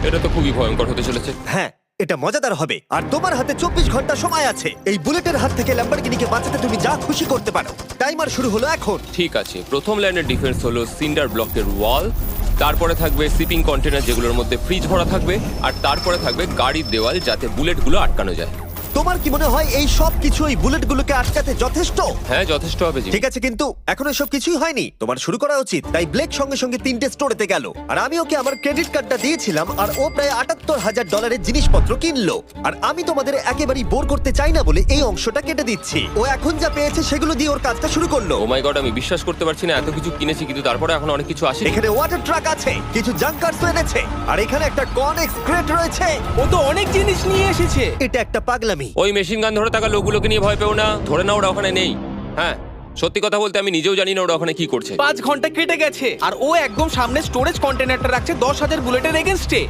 এটা তো খুবই ভয়ঙ্কর হতে চলেছে। হ্যাঁ, এটা মজাদার হবে। আর তোমার হাতে 24 ঘন্টা সময় আছে এই বুলেটের হাত থেকে ল্যাম্বরগিনিকে বাঁচাতে। তুমি যা খুশি করতে পারো। টাইমার শুরু হলো এখন। ঠিক আছে, প্রথম লাইনের ডিফেন্স হলো সিন্ডার ব্লকের ওয়াল, তারপরে থাকবে শিপিং কন্টেনার যেগুলোর মধ্যে ফ্রিজ ভরা থাকবে, আর তারপরে থাকবে গাড়ির দেওয়াল যাতে বুলেটগুলো আটকানো যায়। তোমার কি মনে হয় এই সব কিছু এই বুলেটগুলোকে আটকাতে যথেষ্ট? হ্যাঁ, যথেষ্ট হবে জিমি। ঠিক আছে, কিন্তু এখনো সব কিছুই হয়নি। তোমার শুরু করা উচিত। তাই ব্লেক সঙ্গে সঙ্গে 3টে স্টোরেতে গেল, আর আমি ওকে আমার ক্রেডিট কার্ডটা দিয়েছিলাম, আর ও প্রায় $৭৮,০০০ জিনিসপত্র কিনলো। আর আমি তোমাদের একেবারেই বোর করতে চাই না বলে এই অংশটা কেটে দিচ্ছি। ও এখন যা পেয়েছে সেগুলো দিয়ে ওর কাজটা শুরু করলো। ও মাই গড, আমি বিশ্বাস করতে পারছি না, এত কিছু কিনেছি কিন্তু তারপরে এখন অনেক কিছু আসেনি। এখানে ওয়াটার ট্রাক আছে, কিছু জাঙ্কারস এনেছে, আর এখানে একটা কনেক্স ক্রেট রয়েছে। ও তো অনেক জিনিস নিয়ে এসেছে। এটা একটা পাগলামি। ওই মেশিন গান ধরে থাকা লোকগুলোকে নিয়ে ভয় পেও না, ধরে না ওরা ওখানে নেই। হ্যাঁ, সত্যি কথা বলতে আমি নিজেও জানি না ওরা ওখানে কি করছে। 5 ঘন্টা কেটে গেছে আর ও একদম সামনে স্টোরেজ কন্টেনারটা রাখছে 10,000 বুলেটের এগেনস্টে।